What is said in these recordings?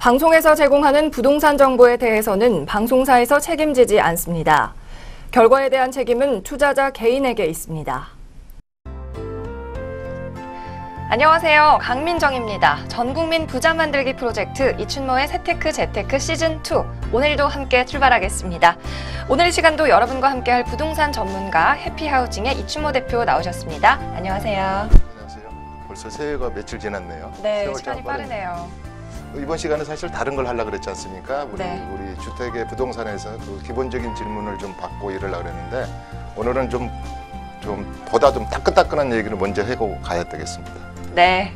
방송에서 제공하는 부동산 정보에 대해서는 방송사에서 책임지지 않습니다. 결과에 대한 책임은 투자자 개인에게 있습니다. 안녕하세요. 강민정입니다. 전국민 부자 만들기 프로젝트 이춘모의 세테크 재테크 시즌2 오늘도 함께 출발하겠습니다. 오늘 이 시간도 여러분과 함께할 부동산 전문가 해피하우징의 이춘모 대표 나오셨습니다. 안녕하세요. 안녕하세요. 벌써 새해가 며칠 지났네요. 네, 시간이 빠르네요. 이번 시간은 사실 다른 걸 하려고 그랬지 않습니까? 우리 주택의 부동산에서 그 기본적인 질문을 좀 받고 이러려고 그랬는데 오늘은 좀 보다 좀 따끈따끈한 얘기를 먼저 하고 가야 되겠습니다. 네.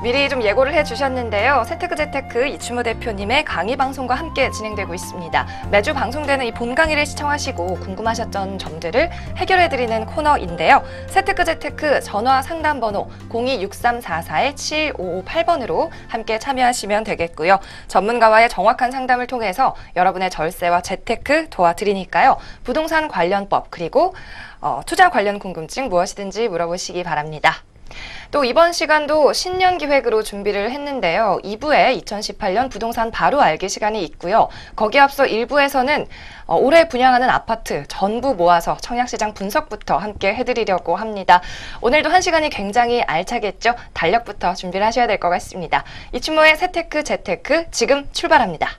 미리 좀 예고를 해주셨는데요. 세테크 재테크 이춘모 대표님의 강의 방송과 함께 진행되고 있습니다. 매주 방송되는 이 본 강의를 시청하시고 궁금하셨던 점들을 해결해드리는 코너인데요. 세테크 재테크 전화 상담 번호 026344-7558번으로 함께 참여하시면 되겠고요. 전문가와의 정확한 상담을 통해서 여러분의 절세와 재테크 도와드리니까요. 부동산 관련법 그리고 투자 관련 궁금증 무엇이든지 물어보시기 바랍니다. 또 이번 시간도 신년 기획으로 준비를 했는데요. 2부에 2018년 부동산 바로 알기 시간이 있고요. 거기에 앞서 1부에서는 올해 분양하는 아파트 전부 모아서 청약시장 분석부터 함께 해드리려고 합니다. 오늘도 한 시간이 굉장히 알차겠죠? 달력부터 준비를 하셔야 될 것 같습니다. 이춘모의 세테크 재테크 지금 출발합니다.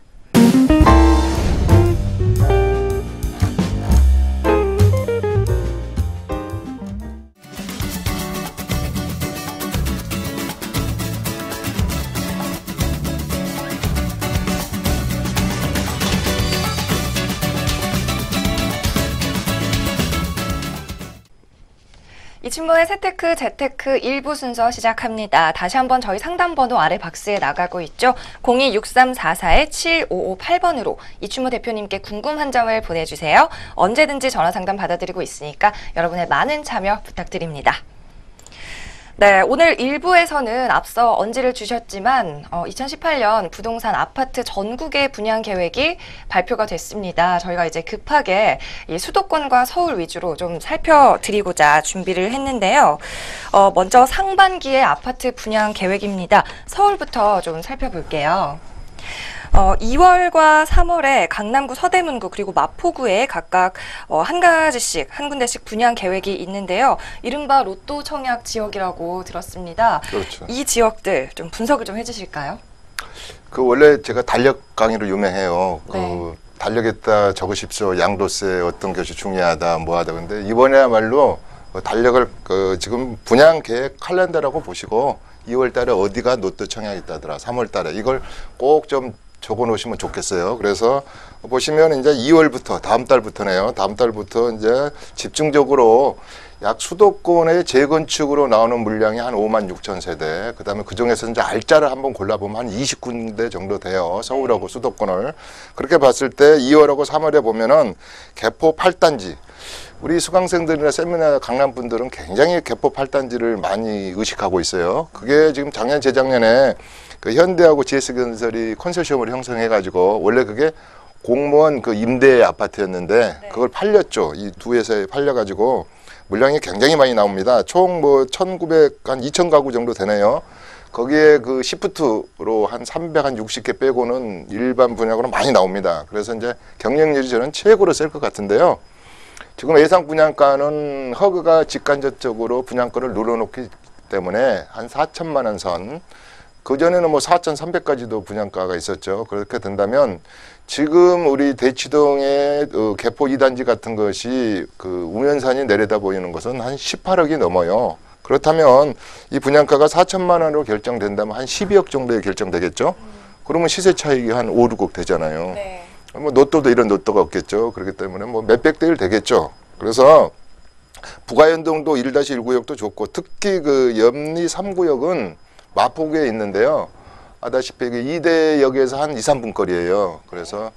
이춘모의 세테크 재테크 1부 순서 시작합니다. 다시 한번 저희 상담번호 아래 박스에 나가고 있죠. 026344-7558번으로 이춘모 대표님께 궁금한 점을 보내주세요. 언제든지 전화 상담 받아드리고 있으니까 여러분의 많은 참여 부탁드립니다. 네, 오늘 1부에서는 앞서 언지를 주셨지만 2018년 부동산 아파트 전국의 분양 계획이 발표가 됐습니다. 저희가 이제 급하게 이 수도권과 서울 위주로 좀 살펴드리고자 준비를 했는데요. 먼저 상반기의 아파트 분양 계획입니다. 서울부터 좀 살펴볼게요. 2월과 3월에 강남구, 서대문구 그리고 마포구에 각각 한 군데씩 분양 계획이 있는데요. 이른바 로또 청약 지역이라고 들었습니다. 그렇죠. 이 지역들 좀 분석을 좀 해주실까요? 그 원래 제가 달력 강의로 유명해요. 네. 그 달력에다 적으십시오. 양도세 어떤 것이 중요하다, 뭐하다. 근데 이번에야말로 달력을 지금 분양 계획 칼렌더라고 보시고 2월 달에 어디가 로또 청약이 있다더라. 3월 달에 이걸 꼭 좀 적어 놓으시면 좋겠어요. 그래서 보시면 이제 2월부터 다음 달부터네요. 다음 달부터 이제 집중적으로 약 수도권의 재건축으로 나오는 물량이 한 56,000세대. 그다음에 그중에서 이제 알짜를 한번 골라보면 한 20군데 정도 돼요. 서울하고 수도권을. 그렇게 봤을 때 2월하고 3월에 보면은 개포 8단지. 우리 수강생들이나 세미나 강남 분들은 굉장히 개포 8단지를 많이 의식하고 있어요. 그게 지금 작년, 재작년에 그 현대하고 GS건설이 컨소시엄을 형성해가지고 원래 그게 공무원 그 임대 아파트였는데 그걸 팔렸죠. 이 두 회사에 팔려가지고 물량이 굉장히 많이 나옵니다. 총 뭐 2,000가구 정도 되네요. 거기에 그 시프트로 한 360개 빼고는 일반 분양으로 많이 나옵니다. 그래서 이제 경쟁률이 저는 최고로 셀 것 같은데요. 지금 예상 분양가는 허그가 직간접적으로 분양권을 눌러놓기 때문에 한 4천만 원 선. 그전에는 뭐 4,300까지도 분양가가 있었죠. 그렇게 된다면 지금 우리 대치동의 개포 2단지 같은 것이 그 우면산이 내려다 보이는 것은 한 18억이 넘어요. 그렇다면 이 분양가가 4천만 원으로 결정된다면 한 12억 정도에 결정되겠죠. 그러면 시세 차익이 한 5, 6억 되잖아요. 네. 뭐 로또도 이런 로또가 없겠죠. 그렇기 때문에 뭐 몇백 대 1 되겠죠. 그래서 부가연동도 1-1구역도 좋고 특히 그 염리 3구역은 마포구에 있는데요. 아다시피 2대역에서 한 2-3분 거리예요. 그래서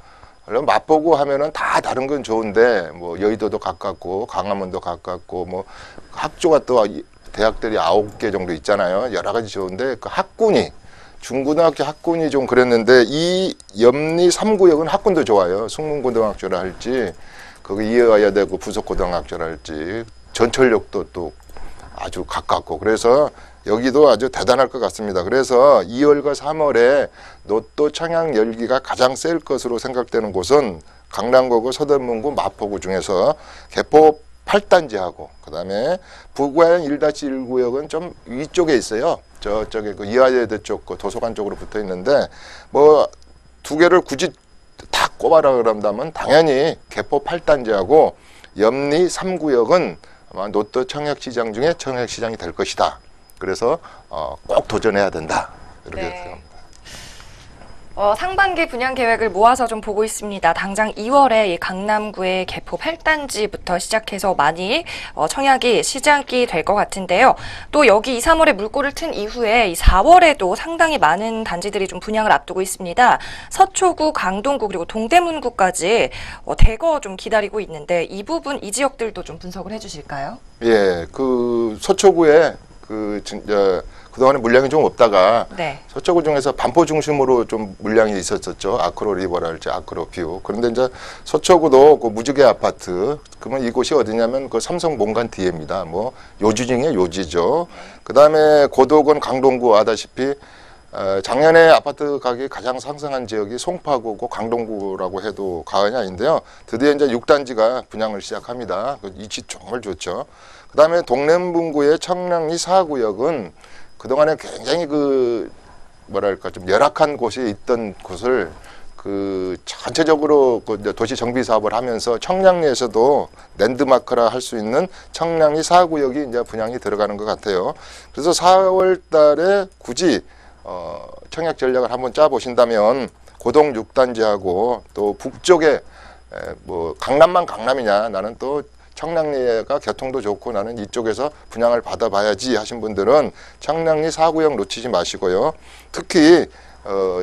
마포구 하면은 다 다른 건 좋은데 뭐 여의도도 가깝고 강화문도 가깝고 뭐 학교가 또 대학들이 9개 정도 있잖아요. 여러 가지 좋은데 그 학군이 중고등학교 학군이 좀 그랬는데 이 염리 3구역은 학군도 좋아요. 숙문고등학교라 할지 거기 이어가야 되고 부속고등학교라 할지 전철역도 또 아주 가깝고 그래서 여기도 아주 대단할 것 같습니다. 그래서 2월과 3월에 노또 청약 열기가 가장 셀 것으로 생각되는 곳은 강남구하고 서대문구, 마포구 중에서 개포 8단지하고 그다음에 부구의 1-1구역은 좀 위쪽에 있어요. 저쪽에 그 이화여대 쪽, 그 도서관 쪽으로 붙어 있는데 뭐 두 개를 굳이 다 꼽아라 그런다면 당연히 개포 8단지하고 염리 3구역은 아마 노또 청약시장 중에 청약시장이 될 것이다. 그래서 꼭 도전해야 된다. 이렇게 네. 생각합니다. 상반기 분양 계획을 모아서 좀 보고 있습니다. 당장 2월에 이 강남구의 개포 8단지부터 시작해서 많이 청약이 시작이 될 것 같은데요. 또 여기 2, 3월에 물꼬를 튼 이후에 이 4월에도 상당히 많은 단지들이 좀 분양을 앞두고 있습니다. 서초구, 강동구 그리고 동대문구까지 대거 좀 기다리고 있는데 이 부분, 이 지역들도 좀 분석을 해주실까요? 예, 그 서초구에 그동안에 물량이 좀 없다가 네. 서초구 중에서 반포 중심으로 좀 물량이 있었었죠. 아크로 리버랄지 아크로 뷰. 그런데 이제 서초구도 그 무지개 아파트. 그러면 이곳이 어디냐면 그 삼성 본관 뒤에입니다. 뭐 요지 중에 요지죠. 그다음에 고도군 강동구 아다시피 작년에 아파트 가격이 가장 상승한 지역이 송파구고 강동구라고 해도 과언이 아닌데요. 드디어 이제 6단지가 분양을 시작합니다. 위치 정말 좋죠. 그다음에 동래문구의 청량리 4구역은 그동안에 굉장히 그 뭐랄까 좀 열악한 곳에 있던 곳을 그 전체적으로 그 도시 정비 사업을 하면서 청량리에서도 랜드마크라 할 수 있는 청량리 4구역이 이제 분양이 들어가는 것 같아요. 그래서 4월 달에 굳이 청약 전략을 한번 짜 보신다면 고동 6단지하고 또 북쪽에 뭐 강남만 강남이냐, 나는 또 청량리가 교통도 좋고 나는 이쪽에서 분양을 받아봐야지 하신 분들은 청량리 4구역 놓치지 마시고요. 특히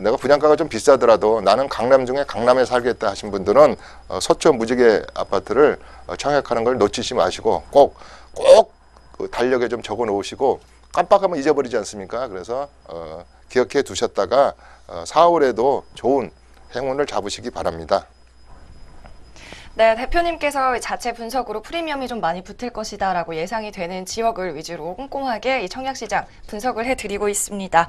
내가 분양가가 좀 비싸더라도 나는 강남 중에 강남에 살겠다 하신 분들은 서초 무지개 아파트를 청약하는 걸 놓치지 마시고 꼭 그 달력에 좀 적어 놓으시고 깜빡하면 잊어버리지 않습니까? 그래서 기억해 두셨다가 4월에도 좋은 행운을 잡으시기 바랍니다. 네, 대표님께서 자체 분석으로 프리미엄이 좀 많이 붙을 것이다라고 예상이 되는 지역을 위주로 꼼꼼하게 이 청약시장 분석을 해드리고 있습니다.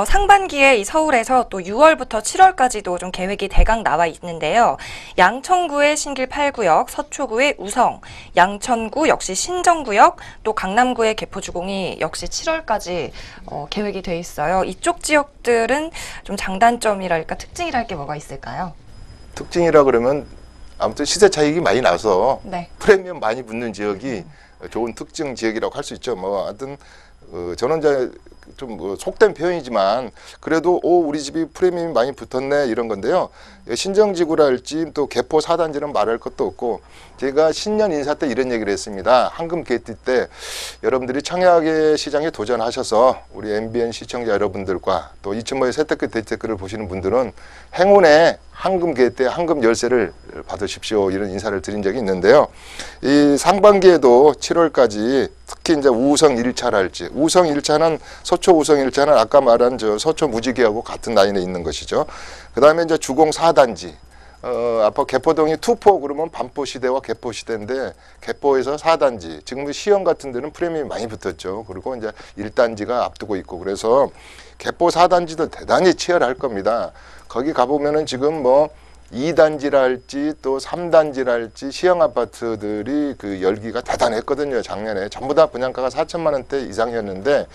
상반기에 이 서울에서 또 6월부터 7월까지도 좀 계획이 대강 나와 있는데요. 양천구의 신길 8구역, 서초구의 우성, 양천구 역시 신정구역, 또 강남구의 개포주공이 역시 7월까지 계획이 돼 있어요. 이쪽 지역들은 좀 장단점이랄까 특징이랄 게 뭐가 있을까요? 특징이라 그러면 아무튼 시세 차익이 많이 나서 네. 프리미엄 많이 붙는 지역이 좋은 특징 지역이라고 할 수 있죠. 뭐 하여튼 저는 이제 좀 속된 표현이지만 그래도 우리 집이 프리미엄이 많이 붙었네 이런 건데요. 신정지구랄지 또 개포 4단지는 말할 것도 없고 제가 신년 인사 때 이런 얘기를 했습니다. 황금 개띠 때 여러분들이 청약의 시장에 도전하셔서 우리 MBN 시청자 여러분들과 또 이춘모의 세테크 대테크를 보시는 분들은 행운의 황금 개띠 황금 열쇠를 받으십시오 이런 인사를 드린 적이 있는데요. 이 상반기에도 7월까지 특히 이제 우성 1차랄지 우성 1차는 서초 우성 1차는 아까 말한 저 서초 무지개하고 같은 라인에 있는 것이죠. 그 다음에 이제 주공 4단지 아까 개포동이 투포 그러면 반포시대와 개포시대인데 개포에서 4단지 지금 시형 같은 데는 프리미엄이 많이 붙었죠. 그리고 이제 1단지가 앞두고 있고 그래서 개포 4단지도 대단히 치열할 겁니다. 거기 가보면은 지금 뭐 2단지랄지 또 3단지랄지 시형 아파트들이 그 열기가 대단했거든요. 작년에 전부 다 분양가가 4천만 원대 이상이었는데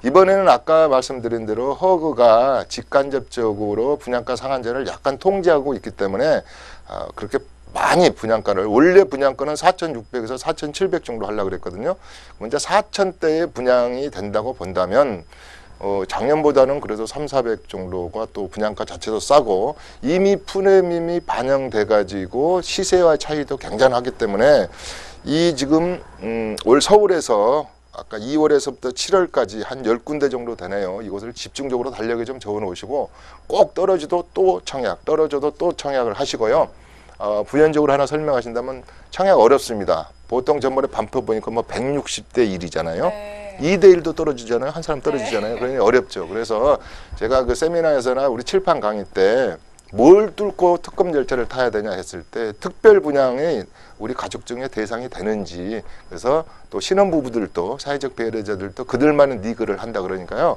이번에는 아까 말씀드린 대로 허그가 직간접적으로 분양가 상한제를 약간 통제하고 있기 때문에 그렇게 많이 분양가를 원래 분양가는 4,600에서 4,700 정도 하려고 그랬거든요. 먼저 4,000대의 분양이 된다고 본다면 작년보다는 그래도 3,400 정도가 또 분양가 자체도 싸고 이미 프리미엄이 반영돼 가지고 시세와 차이도 굉장하기 때문에 이 지금 올 서울에서 아까 2월에서부터 7월까지 한 10군데 정도 되네요. 이곳을 집중적으로 달력에 좀 적어 놓으시고 꼭 떨어져도 또 청약, 떨어져도 또 청약을 하시고요. 부연적으로 하나 설명하신다면 청약 어렵습니다. 보통 전번에 반포 보니까 뭐 160대 1이잖아요. 네. 2대 1도 떨어지잖아요. 한 사람 떨어지잖아요. 네. 그러니 어렵죠. 그래서 제가 그 세미나에서나 우리 칠판 강의 때 뭘 뚫고 특검 절차를 타야 되냐 했을 때 특별 분양이 우리 가족 중에 대상이 되는지, 그래서 또 신혼부부들도 사회적 배려자들도 그들만의 니그를 한다 그러니까요.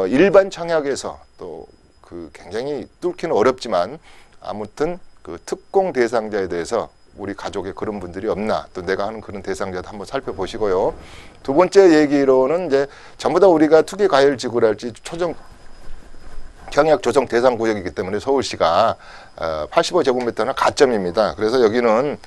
일반 청약에서 또 그 굉장히 뚫기는 어렵지만 아무튼 그 특공 대상자에 대해서 우리 가족에 그런 분들이 없나, 또 내가 하는 그런 대상자도 한번 살펴보시고요. 두 번째 얘기로는 이제 전부 다 우리가 투기 과열 지구랄지 초정 청약 조정 대상 구역이기 때문에 서울시가 85제곱미터는 가점입니다. 그래서 여기는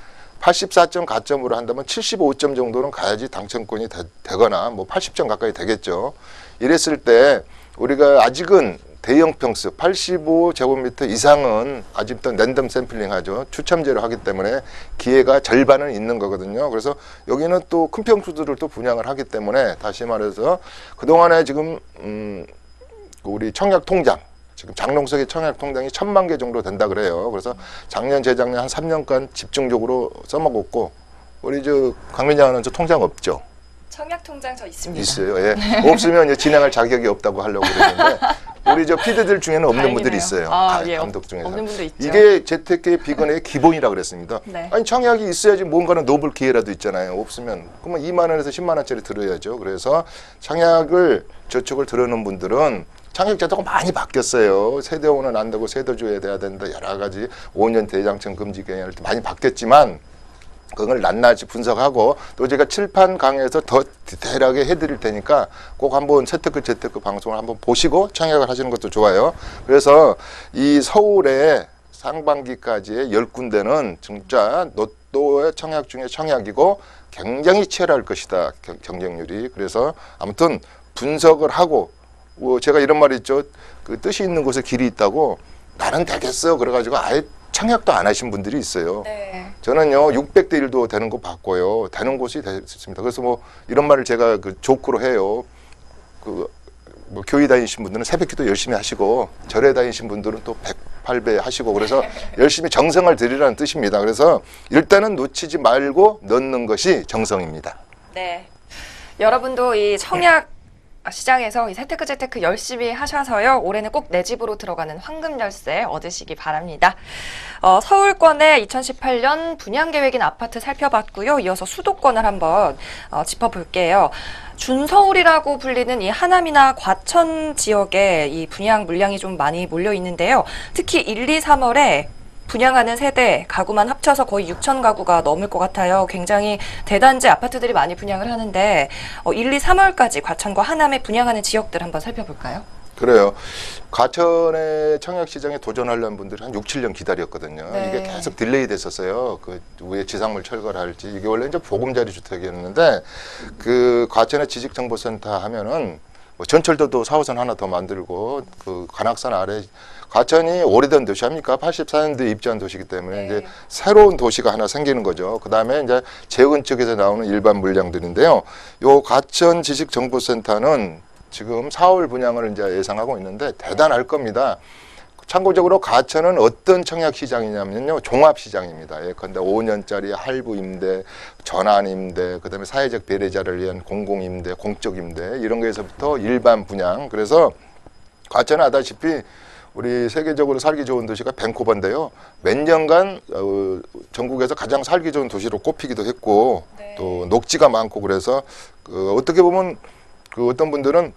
84점 가점으로 한다면 75점 정도는 가야지 당첨권이 되거나 뭐 80점 가까이 되겠죠. 이랬을 때 우리가 아직은 대형 평수 85제곱미터 이상은 아직도 랜덤 샘플링 하죠. 추첨제로 하기 때문에 기회가 절반은 있는 거거든요. 그래서 여기는 또 큰 평수들을 또 분양을 하기 때문에 다시 말해서 그동안에 지금 우리 청약 통장, 지금 장롱석의 청약 통장이 1000만 개 정도 된다 그래요. 그래서 작년 재작년 한 3년간 집중적으로 써먹었고, 우리 저 강민정 아나운서 통장 없죠? 청약 통장 저 있습니다. 있어요. 예. 없으면 이제 진행할 자격이 없다고 하려고 그러는데 우리 저 피디들 중에는 없는 다행이네요. 분들이 있어요. 예, 감독 중에서. 없는 분도 있죠. 이게 재테크의 비건의 기본이라 그랬습니다. 네. 아니 청약이 있어야지 뭔가는 노블 기회라도 있잖아요. 없으면 그러면 2만 원에서 10만 원짜리 들어야죠. 그래서 청약을 저축을 들어놓은 분들은 청약 제도가 많이 바뀌었어요. 세대원은 안 되고 세대주에 돼야 된다. 여러 가지 5년 대장청 금지 개념 많이 바뀌었지만 그걸 낱낱이 분석하고 또 제가 칠판 강의에서 더 디테일하게 해드릴 테니까 꼭 한번 재테크 방송을 한번 보시고 청약을 하시는 것도 좋아요. 그래서 이 서울에 상반기까지의 10군데는 진짜 로또의 청약 중에 청약이고 굉장히 치열할 것이다. 경쟁률이. 그래서 아무튼 분석을 하고 제가 이런 말이 있죠. 그 뜻이 있는 곳에 길이 있다고 나는 되겠어. 그래가지고 아예 청약도 안 하신 분들이 있어요. 네. 저는요 600대 1도 되는 거 봤고요. 되는 곳이 됐습니다. 그래서 뭐 이런 말을 제가 그 조크로 해요. 그 뭐 교회 다니신 분들은 새벽기도 열심히 하시고 절에 다니신 분들은 또 108배 하시고 그래서 열심히 정성을 들이라는 뜻입니다. 그래서 일단은 놓치지 말고 넣는 것이 정성입니다. 네. 여러분도 이 청약 시장에서 이 재테크 열심히 하셔서요. 올해는 꼭 내 집으로 들어가는 황금 열쇠 얻으시기 바랍니다. 서울권의 2018년 분양계획인 아파트 살펴봤고요. 이어서 수도권을 한번 짚어볼게요. 준서울이라고 불리는 이 하남이나 과천 지역에 이 분양 물량이 좀 많이 몰려 있는데요. 특히 1, 2, 3월에 분양하는 세대 가구만 합쳐서 거의 6천 가구가 넘을 것 같아요. 굉장히 대단지 아파트들이 많이 분양을 하는데 1, 2, 3월까지 과천과 하남에 분양하는 지역들 한번 살펴볼까요? 그래요. 과천의 청약시장에 도전하려는 분들이 한 6, 7년 기다렸거든요. 네. 이게 계속 딜레이 됐었어요. 그 위에 지상물 철거할지. 이게 원래 이제 보금자리 주택이었는데 그 과천의 지식정보센터 하면은 뭐 전철도도 4호선 하나 더 만들고 그 관악산 아래 과천이 오래된 도시 아닙니까? 84년도에 입주한 도시이기 때문에 네. 이제 새로운 도시가 하나 생기는 거죠. 그 다음에 이제 재건 쪽에서 나오는 일반 물량들인데요. 요 과천 지식정보센터는 지금 4월 분양을 이제 예상하고 있는데 대단할 겁니다. 참고적으로 과천은 어떤 청약시장이냐면요. 종합시장입니다. 예컨대 5년짜리 할부 임대, 전환 임대, 그 다음에 사회적 배려자를 위한 공공임대, 공적 임대 이런 거에서부터 일반 분양. 그래서 과천은 아다시피 우리 세계적으로 살기 좋은 도시가 밴쿠버인데요. 몇 년간 전국에서 가장 살기 좋은 도시로 꼽히기도 했고 네. 또 녹지가 많고 그래서 어떻게 보면 그 어떤 분들은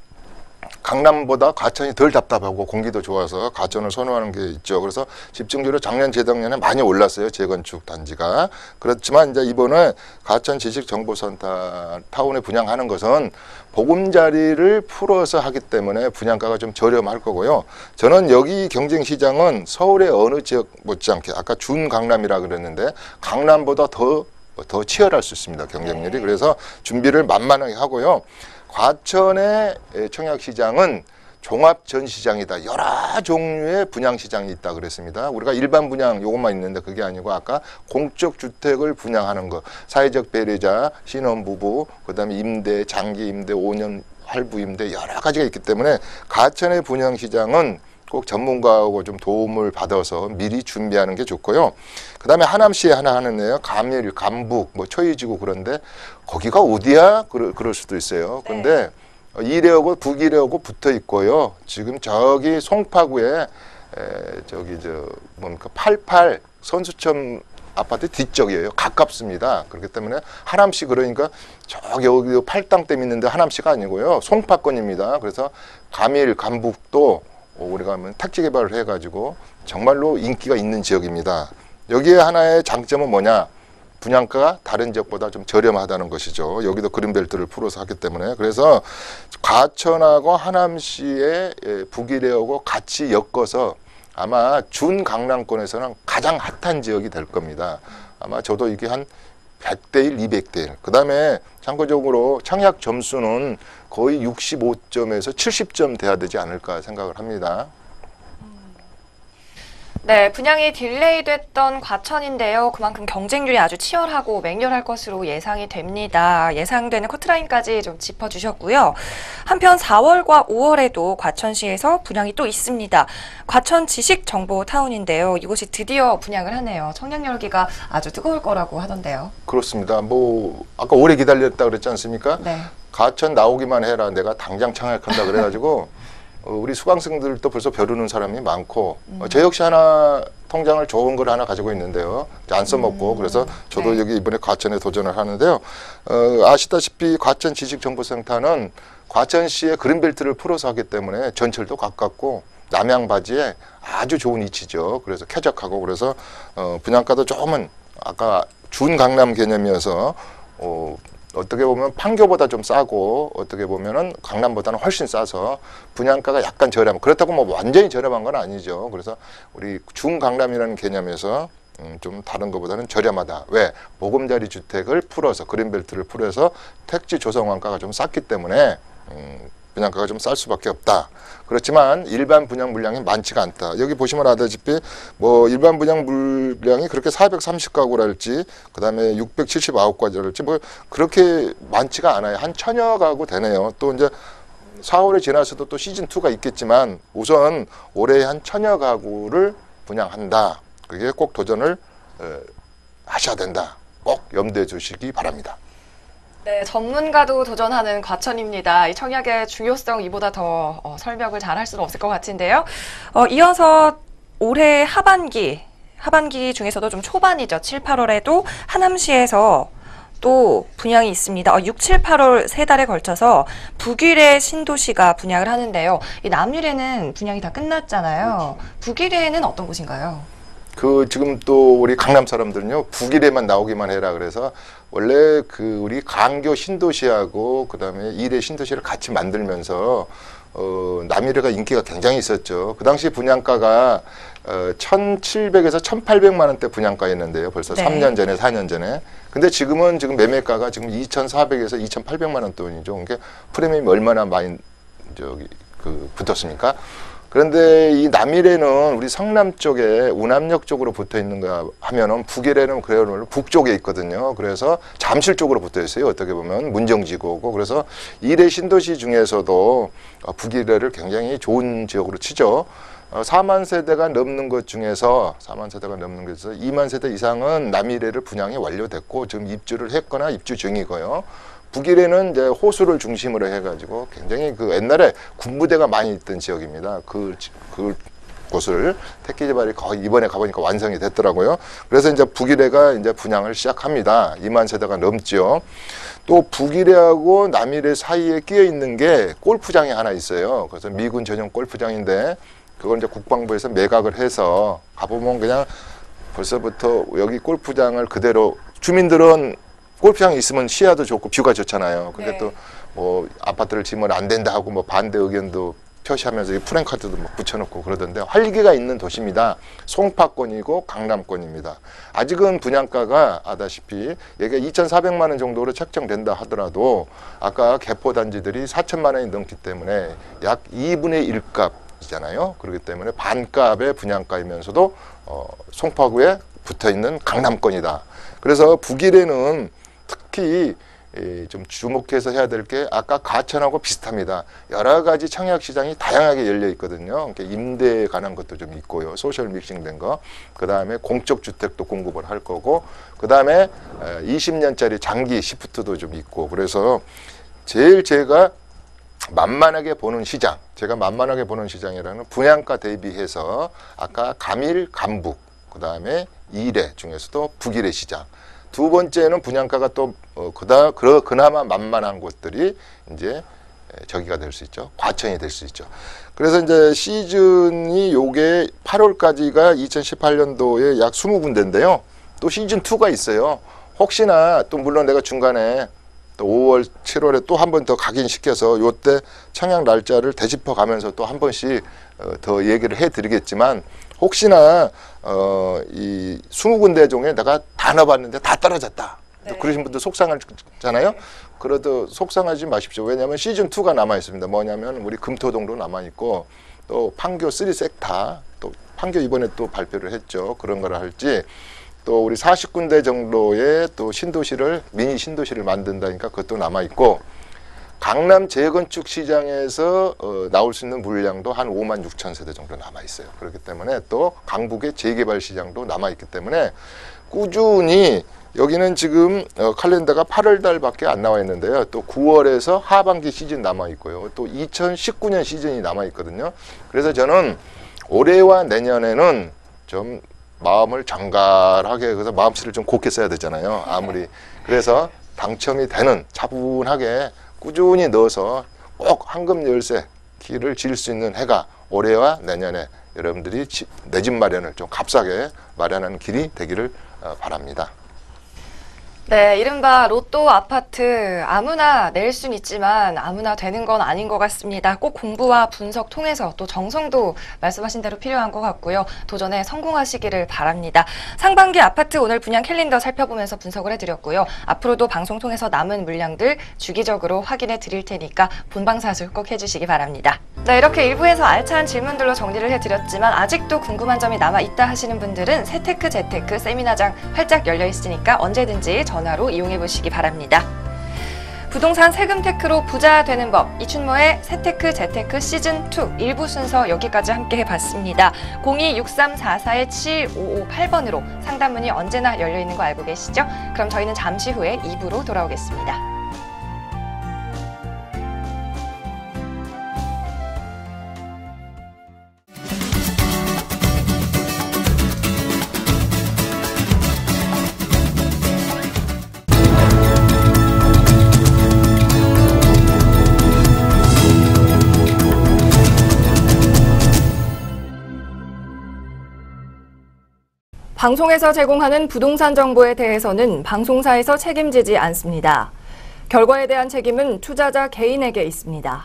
강남보다 과천이 덜 답답하고 공기도 좋아서 과천을 선호하는 게 있죠. 그래서 집중적으로 작년, 재작년에 많이 올랐어요. 재건축 단지가. 그렇지만 이제 이번에 과천 지식정보센터 타운에 분양하는 것은 보금자리를 풀어서 하기 때문에 분양가가 좀 저렴할 거고요. 저는 여기 경쟁시장은 서울의 어느 지역 못지않게 아까 준강남이라 그랬는데 강남보다 더 치열할 수 있습니다. 경쟁률이. 네. 그래서 준비를 만만하게 하고요. 과천의 청약시장은 종합 전시장이다. 여러 종류의 분양시장이 있다 그랬습니다. 우리가 일반 분양 요것만 있는데 그게 아니고 아까 공적 주택을 분양하는 거, 사회적 배려자, 신혼부부, 그다음에 임대, 장기 임대, 5년 할부 임대 여러 가지가 있기 때문에 과천의 분양시장은 꼭 전문가하고 좀 도움을 받아서 미리 준비하는 게 좋고요. 그다음에 하남시에 하나 하는데요. 감일, 감북, 뭐 초이지구 그런데 거기가 어디야? 그럴 수도 있어요. 근데 이래하고 북이래하고 붙어 있고요. 지금 저기 송파구에 저기 저 뭡니까 88 선수촌 아파트 뒤쪽이에요. 가깝습니다. 그렇기 때문에 하남시 그러니까 저기 여기 팔당댐 있는데 하남시가 아니고요. 송파권입니다. 그래서 감일 감북도 우리가 하면 택지 개발을 해가지고 정말로 인기가 있는 지역입니다. 여기에 하나의 장점은 뭐냐? 분양가가 다른 지역보다 좀 저렴하다는 것이죠. 여기도 그린벨트를 풀어서 하기 때문에. 그래서 과천하고 하남시의 북이래하고 같이 엮어서 아마 준강남권에서는 가장 핫한 지역이 될 겁니다. 아마 저도 이게 한 100대 1, 200대 1. 그 다음에 참고적으로 청약 점수는 거의 65점에서 70점 돼야 되지 않을까 생각을 합니다. 네, 분양이 딜레이 됐던 과천인데요. 그만큼 경쟁률이 아주 치열하고 맹렬할 것으로 예상이 됩니다. 예상되는 커트라인까지 좀 짚어주셨고요. 한편 4월과 5월에도 과천시에서 분양이 또 있습니다. 과천 지식정보타운인데요. 이곳이 드디어 분양을 하네요. 청약 열기가 아주 뜨거울 거라고 하던데요. 그렇습니다. 뭐 아까 오래 기다렸다 그랬지 않습니까? 네. 과천 나오기만 해라. 내가 당장 청약한다 그래가지고 우리 수강생들도 벌써 벼르는 사람이 많고 저 역시 하나 통장을 좋은 걸 하나 가지고 있는데요. 안 써먹고 그래서 저도 네. 여기 이번에 과천에 도전을 하는데요. 아시다시피 과천 지식정보센터는 과천시의 그린벨트를 풀어서 하기 때문에 전철도 가깝고 남양바지에 아주 좋은 위치죠. 그래서 쾌적하고 그래서 분양가도 조금은 아까 준강남 개념이어서 어떻게 보면 판교보다 좀 싸고 어떻게 보면은 강남보다는 훨씬 싸서 분양가가 약간 저렴. 그렇다고 뭐 완전히 저렴한 건 아니죠. 그래서 우리 중강남이라는 개념에서 좀 다른 것보다는 저렴하다. 왜? 보금자리 주택을 풀어서 그린벨트를 풀어서 택지 조성원가가 좀 쌌기 때문에 분양가가 좀 쌀 수밖에 없다. 그렇지만 일반 분양 물량이 많지가 않다. 여기 보시면 알다시피 뭐 일반 분양 물량이 그렇게 430가구랄지 그다음에 679가구랄지 뭐 그렇게 많지가 않아요. 한 1000여 가구 되네요. 또 이제 4월에 지나서도 또 시즌2가 있겠지만 우선 올해 한 1000여 가구를 분양한다. 그게 꼭 도전을 하셔야 된다. 꼭 염두에 두시기 바랍니다. 네, 전문가도 도전하는 과천입니다. 이 청약의 중요성 이보다 더 설명을 잘 할 수는 없을 것 같은데요. 이어서 올해 하반기 중에서도 좀 초반이죠. 7, 8월에도 하남시에서 또 분양이 있습니다. 6, 7, 8월 세 달에 걸쳐서 북위례 신도시가 분양을 하는데요. 이 남위례는 분양이 다 끝났잖아요. 북위례는 어떤 곳인가요? 지금 또 우리 강남 사람들은요 북이래만 나오기만 해라 그래서 원래 우리 강교 신도시하고 그다음에 이래 신도시를 같이 만들면서 남이래가 인기가 굉장히 있었죠. 그 당시 분양가가 1,700에서 1,800만 원대 분양가였는데요. 벌써 네. 3년 전에 4년 전에. 근데 지금 매매가가 지금 2,400에서 2,800만 원 돈이죠. 그러니까 프리미엄이 얼마나 많이 붙었습니까? 그런데 이 남이래는 우리 성남 쪽에 운암역 쪽으로 붙어 있는가 하면은 북이래는 그래요 북쪽에 있거든요. 그래서 잠실 쪽으로 붙어 있어요. 어떻게 보면 문정지구고 그래서 이래 신도시 중에서도 북이래를 굉장히 좋은 지역으로 치죠. 4만 세대가 넘는 것 중에서 2만 세대 이상은 남이래를 분양이 완료됐고 지금 입주를 했거나 입주 중이고요. 북이래는 이제 호수를 중심으로 해가지고 굉장히 옛날에 군부대가 많이 있던 지역입니다. 그 곳을 택지 개발이 거의 이번에 가보니까 완성이 됐더라고요. 그래서 이제 북이래가 이제 분양을 시작합니다. 2만 세대가 넘죠. 또 북이래하고 남이래 사이에 끼어 있는 게 골프장이 하나 있어요. 그래서 미군 전용 골프장인데 그걸 이제 국방부에서 매각을 해서 가보면 그냥 벌써부터 여기 골프장을 그대로 주민들은 골프장이 있으면 시야도 좋고 뷰가 좋잖아요. 그게 네. 또 뭐 아파트를 지으면 안 된다 하고 뭐 반대 의견도 표시하면서 이 프랭카드도 막 붙여놓고 그러던데 활기가 있는 도시입니다. 송파권이고 강남권입니다. 아직은 분양가가 아다시피 여기가 2,400만 원 정도로 책정된다 하더라도 아까 개포 단지들이 4천만 원이 넘기 때문에 약 2분의 1값이잖아요. 그렇기 때문에 반값의 분양가이면서도 송파구에 붙어있는 강남권이다. 그래서 북이래는 특히 좀 주목해서 해야 될 게 아까 과천하고 비슷합니다. 여러 가지 청약 시장이 다양하게 열려 있거든요. 그러니까 임대에 관한 것도 좀 있고요. 소셜 믹싱된 거. 그다음에 공적 주택도 공급을 할 거고 그다음에 20년짜리 장기 시프트도 좀 있고 그래서 제일 제가 만만하게 보는 시장, 제가 만만하게 보는 시장이라는 분양가 대비해서 아까 감일, 감북, 그 다음에 이래 중에서도 북일의 시장. 두 번째는 분양가가 또 그나마 만만한 곳들이 이제 저기가 될 수 있죠. 과천이 될 수 있죠. 그래서 이제 시즌이 요게 8월까지가 2018년도에 약 20군데인데요. 또 시즌 2가 있어요. 혹시나 또 물론 내가 중간에 또 5월, 7월에 또 한 번 더 각인시켜서 요때 청약 날짜를 되짚어 가면서 또 한 번씩 더 얘기를 해드리겠지만 혹시나 이 20군데 중에 내가 다 넣어봤는데 다 떨어졌다. 네. 그러신 분들 속상하잖아요. 그래도 속상하지 마십시오. 왜냐하면 시즌 2가 남아 있습니다. 뭐냐면 우리 금토동도 남아 있고 또 판교 3 섹타 또 판교 이번에 또 발표를 했죠. 그런 거를 할지 또 우리 40군데 정도의 또 신도시를 미니 신도시를 만든다니까 그것도 남아 있고 강남 재건축 시장에서 나올 수 있는 물량도 한 5만 6천 세대 정도 남아 있어요. 그렇기 때문에 또 강북의 재개발 시장도 남아 있기 때문에 꾸준히 여기는 지금 칼렌더가 8월 달밖에 안 나와 있는데요. 또 9월에서 하반기 시즌 남아 있고요. 또 2019년 시즌이 남아 있거든요. 그래서 저는 올해와 내년에는 좀 마음을 정갈하게 그래서 마음씨를 좀 곱게 써야 되잖아요. 아무리 그래서 당첨이 되는 차분하게 꾸준히 넣어서 꼭 황금 열쇠 길을 지을 수 있는 해가 올해와 내년에 여러분들이 내 집 마련을 좀 값싸게 마련하는 길이 되기를 바랍니다. 네, 이른바 로또 아파트 아무나 낼 순 있지만 아무나 되는 건 아닌 것 같습니다. 꼭 공부와 분석 통해서 또 정성도 말씀하신 대로 필요한 것 같고요. 도전에 성공하시기를 바랍니다. 상반기 아파트 오늘 분양 캘린더 살펴보면서 분석을 해드렸고요. 앞으로도 방송 통해서 남은 물량들 주기적으로 확인해 드릴 테니까 본방사수 꼭 해주시기 바랍니다. 네, 이렇게 일부에서 알찬 질문들로 정리를 해드렸지만 아직도 궁금한 점이 남아있다 하시는 분들은 세테크 재테크 세미나장 활짝 열려 있으니까 언제든지 전화로 이용해 보시기 바랍니다. 부동산 세금 테크로 부자 되는 법 이춘모의 세테크 재테크 시즌2 일부 순서 여기까지 함께 해봤습니다. 02-6344-7558번으로 상담문이 언제나 열려 있는 거 알고 계시죠? 그럼 저희는 잠시 후에 2부로 돌아오겠습니다. 방송에서 제공하는 부동산 정보에 대해서는 방송사에서 책임지지 않습니다. 결과에 대한 책임은 투자자 개인에게 있습니다.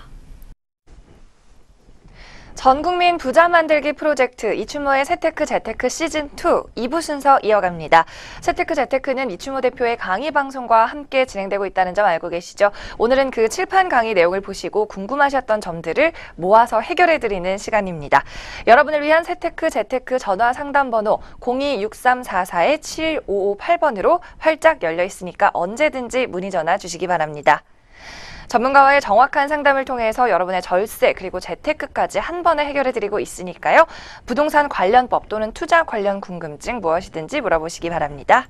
전국민 부자 만들기 프로젝트 이춘모의 세테크 재테크 시즌2 2부 순서 이어갑니다. 세테크 재테크는 이춘모 대표의 강의 방송과 함께 진행되고 있다는 점 알고 계시죠? 오늘은 그 칠판 강의 내용을 보시고 궁금하셨던 점들을 모아서 해결해드리는 시간입니다. 여러분을 위한 세테크 재테크 전화 상담번호 02-6344-7558번으로 활짝 열려 있으니까 언제든지 문의 전화 주시기 바랍니다. 전문가와의 정확한 상담을 통해서 여러분의 절세 그리고 재테크까지 한 번에 해결해드리고 있으니까요. 부동산 관련법 또는 투자 관련 궁금증 무엇이든지 물어보시기 바랍니다.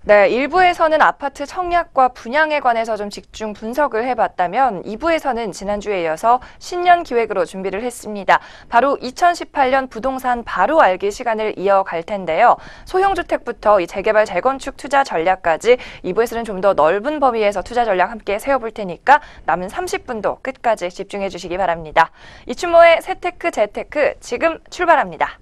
네, 1부에서는 아파트 청약과 분양에 관해서 좀 집중 분석을 해봤다면 2부에서는 지난주에 이어서 신년 기획으로 준비를 했습니다. 바로 2018년 부동산 바로 알기 시간을 이어갈 텐데요. 소형주택부터 이 재개발, 재건축 투자 전략까지 2부에서는 좀 더 넓은 범위에서 투자 전략 함께 세워볼 테니까 남은 30분도 끝까지 집중해 주시기 바랍니다. 이춘모의 세테크 재테크 지금 출발합니다.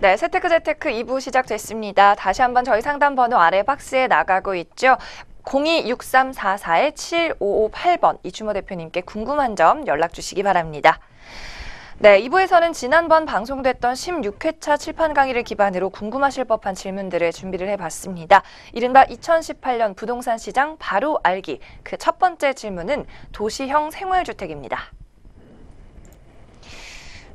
네, 세테크 재테크 2부 시작됐습니다. 다시 한번 저희 상담번호 아래 박스에 나가고 있죠. 02-6344-7558번 이춘모 대표님께 궁금한 점 연락 주시기 바랍니다. 네, 2부에서는 지난번 방송됐던 16회차 칠판 강의를 기반으로 궁금하실 법한 질문들을 준비를 해봤습니다. 이른바 2018년 부동산 시장 바로 알기. 그 첫 번째 질문은 도시형 생활주택입니다.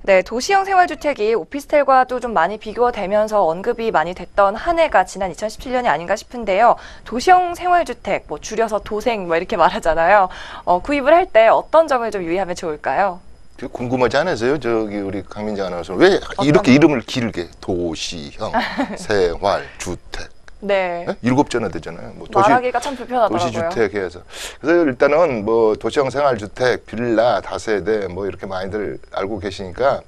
네, 도시형 생활주택이 오피스텔과도 좀 많이 비교되면서 언급이 많이 됐던 한 해가 지난 2017년이 아닌가 싶은데요. 도시형 생활주택, 줄여서 도생 이렇게 말하잖아요. 구입을 할 때 어떤 점을 좀 유의하면 좋을까요? 되게 궁금하지 않으세요? 저기 우리 강민정 아나운서 왜 이렇게 이름을 길게 도시형, 생활, 주택 네. 네? 7자나 되잖아요. 뭐 말하기가 참 불편하더라고요. 도시주택 해서 그래서 일단은 뭐 도시형 생활주택, 빌라, 다세대 뭐 이렇게 많이들 알고 계시니까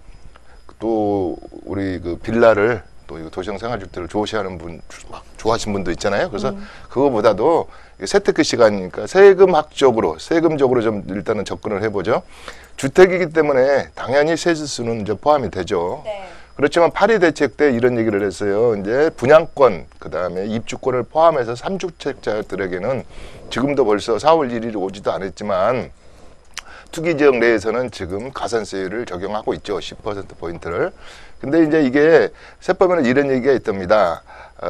또 우리 그 빌라를 또 이거 도시형 생활주택을 좋아하시는 분, 막 좋아하시는 분도 있잖아요. 그래서 그거보다도 세테크 시간이니까 세금적으로 좀 일단은 접근을 해보죠. 주택이기 때문에 당연히 세수는 이제 포함이 되죠. 네. 그렇지만 파리 대책 때 이런 얘기를 했어요. 이제 분양권, 그 다음에 입주권을 포함해서 3주택자들에게는 지금도 벌써 4월 1일이 오지도 않았지만 투기 지역 내에서는 지금 가산세율을 적용하고 있죠. 10%포인트를. 근데 이제 이게 세법에는 이런 얘기가 있답니다.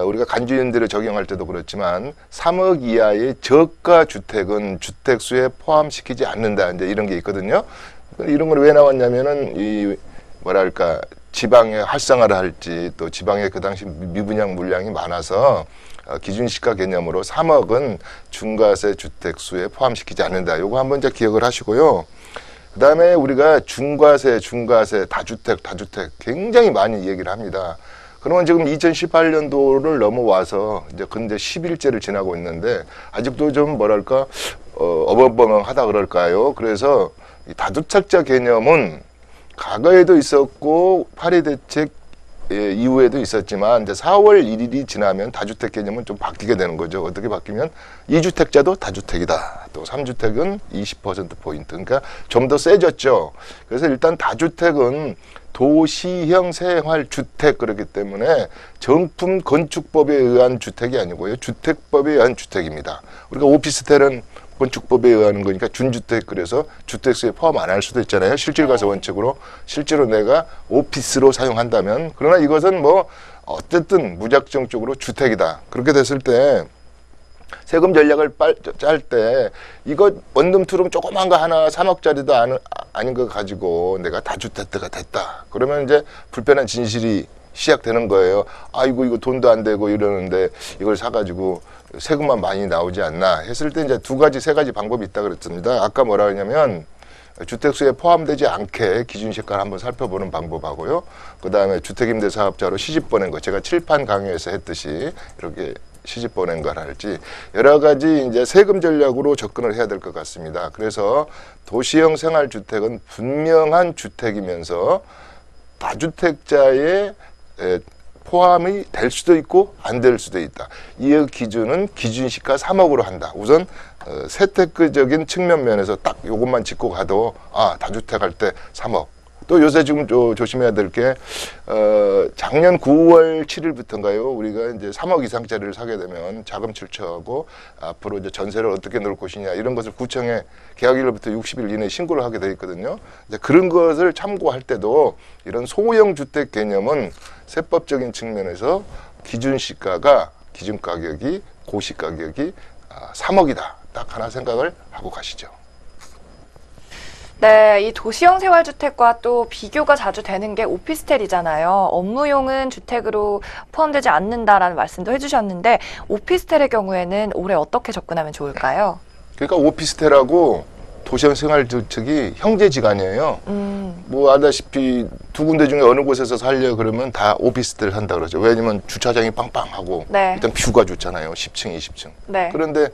우리가 간주인들을 적용할 때도 그렇지만 3억 이하의 저가 주택은 주택수에 포함시키지 않는다. 이제 이런 게 있거든요. 이런 건 왜 나왔냐면은 이 뭐랄까 지방에 활성화를 할지 또 지방에 그 당시 미분양 물량이 많아서 기준시가 개념으로 3억은 중과세 주택수에 포함시키지 않는다. 요거 한번 이제 기억을 하시고요. 그 다음에 우리가 중과세, 다주택 굉장히 많이 얘기를 합니다. 그러면 지금 2018년도를 넘어와서 이제 근데 10일째를 지나고 있는데 아직도 좀 뭐랄까 어벙벙하다 그럴까요? 그래서 이 다주택자 개념은 과거에도 있었고 파리 대책 이후에도 있었지만 이제 4월 1일이 지나면 다주택 개념은 좀 바뀌게 되는 거죠. 어떻게 바뀌면 2주택자도 다주택이다. 또 3주택은 20%포인트. 그러니까 좀 더 세졌죠. 그래서 일단 다주택은 도시형 생활주택 그렇기 때문에 정품 건축법에 의한 주택이 아니고요. 주택법에 의한 주택입니다. 우리가 오피스텔은 건축법에 의한 거니까 준주택 그래서 주택수에 포함 안 할 수도 있잖아요. 실질과세 원칙으로 실제로 내가 오피스로 사용한다면 그러나 이것은 뭐 어쨌든 무작정적으로 주택이다. 그렇게 됐을 때 세금 전략을 짤 때 이거 원룸투룸 조그만 거 하나 3억짜리도 아닌 거 가지고 내가 다주택자가 됐다. 그러면 이제 불편한 진실이 시작되는 거예요. 아이고 이거 돈도 안 되고 이러는데 이걸 사가지고 세금만 많이 나오지 않나 했을 때 이제 세 가지 방법이 있다 그랬습니다. 아까 뭐라 하냐면 주택수에 포함되지 않게 기준시가를 한번 살펴보는 방법하고요. 그 다음에 주택임대사업자로 시집 보낸 거 제가 칠판 강의에서 했듯이 이렇게 시집 보낸 걸 할지 여러 가지 이제 세금 전략으로 접근을 해야 될 것 같습니다. 그래서 도시형 생활주택은 분명한 주택이면서 다주택자의 포함이 될 수도 있고 안 될 수도 있다. 이 기준은 기준시가 3억으로 한다. 우선 세테크적인 측면에서 딱 요것만 짚고 가도 다주택 할 때 3억. 또 요새 지금 조심해야 될 게 작년 9월 7일부터인가요? 우리가 이제 3억 이상짜리를 사게 되면 자금 출처하고 앞으로 이제 전세를 어떻게 넣을 것이냐 이런 것을 구청에 계약일로부터 60일 이내에 신고를 하게 돼 있거든요. 이제 그런 것을 참고할 때도 이런 소형 주택 개념은 세법적인 측면에서 기준 가격이 고시 가격이 3억이다. 딱 하나 생각을 하고 가시죠. 네, 이 도시형 생활주택과 또 비교가 자주 되는 게 오피스텔이잖아요. 업무용은 주택으로 포함되지 않는다라는 말씀도 해주셨는데 오피스텔의 경우에는 올해 어떻게 접근하면 좋을까요? 그러니까 오피스텔하고 도시형 생활주택이 형제지간이에요. 뭐 알다시피 두 군데 중에 어느 곳에서 살려 그러면 다 오피스텔 한다 그러죠. 왜냐면 주차장이 빵빵하고 네. 일단 뷰가 좋잖아요. 10층, 20층. 네. 그런데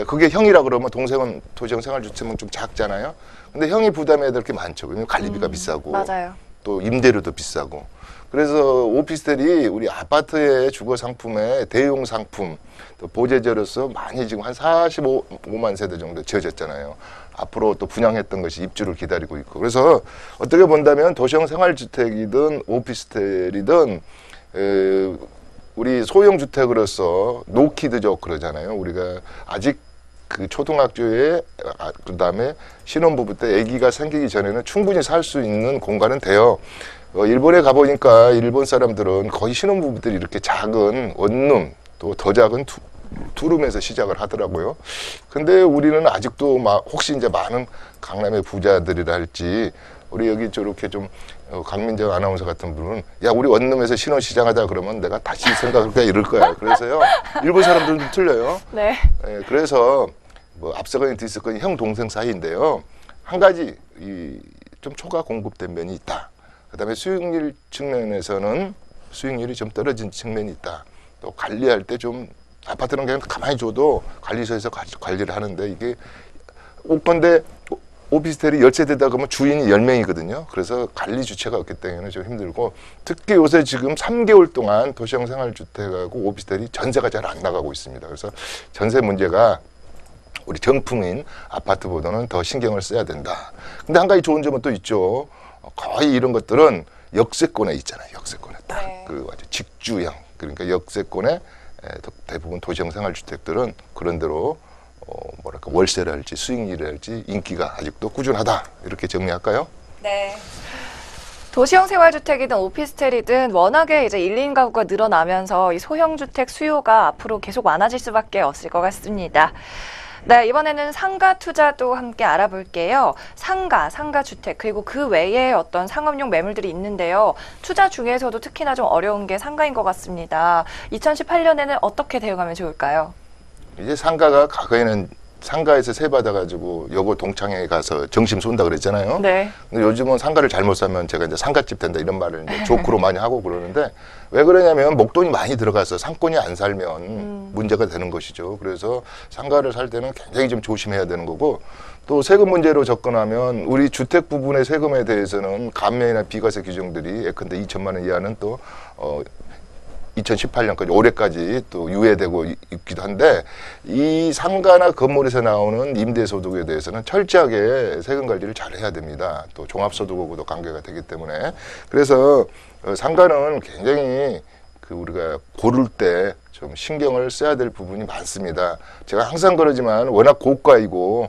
그게 형이라 그러면 동생은 도시형 생활주택은 좀 작잖아요. 근데 형이 부담해야 될 게 많죠. 왜냐면 관리비가 비싸고 맞아요. 또 임대료도 비싸고. 그래서 오피스텔이 우리 아파트의 주거 상품의 대용 상품, 또 보제재로서 많이 지금 한 45만 세대 정도 지어졌잖아요. 앞으로 또 분양했던 것이 입주를 기다리고 있고. 그래서 어떻게 본다면 도시형 생활주택이든 오피스텔이든 우리 소형 주택으로서 노키드족 그러잖아요. 우리가 아직 그 초등학교에 그다음에 신혼부부 때 아기가 생기기 전에는 충분히 살 수 있는 공간은 돼요. 일본에 가보니까 일본 사람들은 거의 신혼부부들이 이렇게 작은 원룸 또 더 작은 투룸에서 시작을 하더라고요. 근데 우리는 아직도 혹시 이제 많은 강남의 부자들이랄지 우리 여기 저렇게 좀 강민정 아나운서 같은 분은 야 우리 원룸에서 신혼 시작하자 그러면 내가 다시 생각을 그냥 이럴 거야. 그래서요 일본 사람들은 틀려요. 네. 그래서 뭐 앞서거니 뒤서거니 형 동생 사이인데요. 한 가지 이 좀 초과 공급된 면이 있다. 그다음에 수익률 측면에서는 수익률이 좀 떨어진 측면이 있다. 또 관리할 때 좀 아파트는 그냥 가만히 줘도 관리소에서 관리를 하는데 이게 옷건데 오피스텔이 10세대다 그러면 주인이 10명이거든요. 그래서 관리 주체가 없기 때문에 좀 힘들고 특히 요새 지금 3개월 동안 도시형 생활주택하고 오피스텔이 전세가 잘 안 나가고 있습니다. 그래서 전세 문제가 우리 정품인 아파트보다는 더 신경을 써야 된다. 근데 한 가지 좋은 점은 또 있죠. 거의 이런 것들은 역세권에 있잖아요. 역세권에 딱 그 직주형 그러니까 역세권에 대부분 도시형 생활주택들은 그런 대로 뭐랄까 월세랄지 수익률이랄지 인기가 아직도 꾸준하다 이렇게 정리할까요? 네. 도시형 생활주택이든 오피스텔이든 워낙에 이제 1인 가구가 늘어나면서 이 소형 주택 수요가 앞으로 계속 많아질 수밖에 없을 것 같습니다. 네, 이번에는 상가 투자도 함께 알아볼게요. 상가 주택, 그리고 그 외에 어떤 상업용 매물들이 있는데요. 투자 중에서도 특히나 좀 어려운 게 상가인 것 같습니다. 2018년에는 어떻게 대응하면 좋을까요? 이제 상가가 과거에는 상가에서 세 받아가지고 여고 동창회에 가서 정심 쏜다 그랬잖아요. 네. 근데 요즘은 상가를 잘못 사면 제가 이제 상가집 된다 이런 말을 이제 조크로 많이 하고 그러는데 왜 그러냐면 목돈이 많이 들어가서 상권이 안 살면 문제가 되는 것이죠. 그래서 상가를 살 때는 굉장히 좀 조심해야 되는 거고 또 세금 문제로 접근하면 우리 주택 부분의 세금에 대해서는 감면이나 비과세 규정들이 예컨대 2천만 원 이하는 또 2018년까지 올해까지 또 유예되고 있기도 한데 이 상가나 건물에서 나오는 임대소득에 대해서는 철저하게 세금 관리를 잘 해야 됩니다. 또 종합소득하고도 관계가 되기 때문에 그래서 상가는 굉장히 그 우리가 고를 때 좀 신경을 써야 될 부분이 많습니다. 제가 항상 그러지만 워낙 고가이고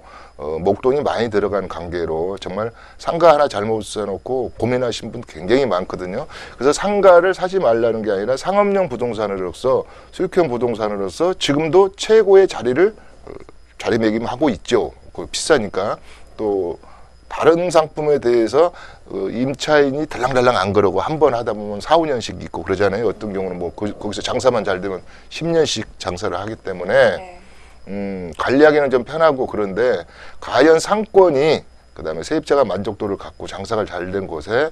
목돈이 많이 들어간 관계로 정말 상가 하나 잘못 써놓고 고민하신 분 굉장히 많거든요. 그래서 상가를 사지 말라는 게 아니라 상업용 부동산으로서 수익형 부동산으로서 지금도 최고의 자리매김하고 있죠. 비싸니까 또 다른 상품에 대해서 임차인이 달랑달랑 안 그러고 한 번 하다 보면 4, 5년씩 있고 그러잖아요. 어떤 경우는 뭐 거기서 장사만 잘 되면 10년씩 장사를 하기 때문에 관리하기는 좀 편하고 그런데 과연 상권이 그다음에 세입자가 만족도를 갖고 장사가 잘 된 곳에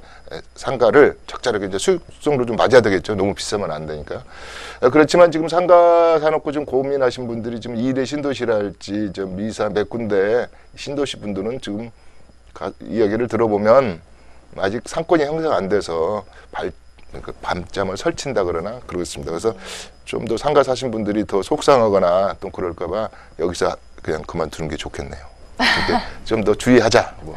상가를 적절하게 이제 수익성도 좀 맞아야 되겠죠. 너무 비싸면 안 되니까. 그렇지만 지금 상가 사놓고 좀 고민하신 분들이 지금 이대 신도시랄지 좀 미사 몇 군데 신도시 분들은 지금 이야기를 들어보면 아직 상권이 형성 안 돼서 밤잠을 설친다 그러나 그러겠습니다. 그래서 좀 더 상가 사신 분들이 더 속상하거나 또 그럴까봐 여기서 그냥 그만두는 게 좋겠네요. 좀 더 주의하자. 뭐.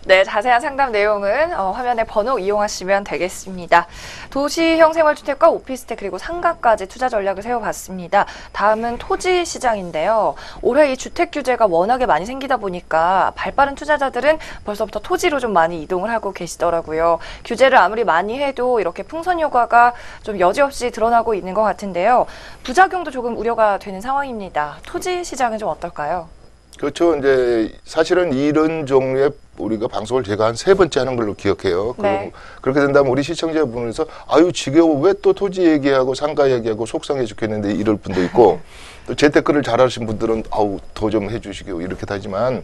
네, 자세한 상담 내용은 화면에 번호 이용하시면 되겠습니다. 도시형 생활주택과 오피스텔 그리고 상가까지 투자 전략을 세워봤습니다. 다음은 토지 시장인데요. 올해 이 주택 규제가 워낙에 많이 생기다 보니까 발빠른 투자자들은 벌써부터 토지로 좀 많이 이동을 하고 계시더라고요. 규제를 아무리 많이 해도 이렇게 풍선 효과가 좀 여지없이 드러나고 있는 것 같은데요. 부작용도 조금 우려가 되는 상황입니다. 토지 시장은 좀 어떨까요? 그렇죠. 이제 사실은 이런 종류의 우리가 방송을 제가 한 3번째 하는 걸로 기억해요. 네. 그렇게 된다면 우리 시청자분에서 아유 지겨워 왜 또 토지 얘기하고 상가 얘기하고 속상해 죽겠는데 이럴 분도 있고 또 재테크를 잘하신 분들은 아우 더 좀 해주시고 이렇게 하지만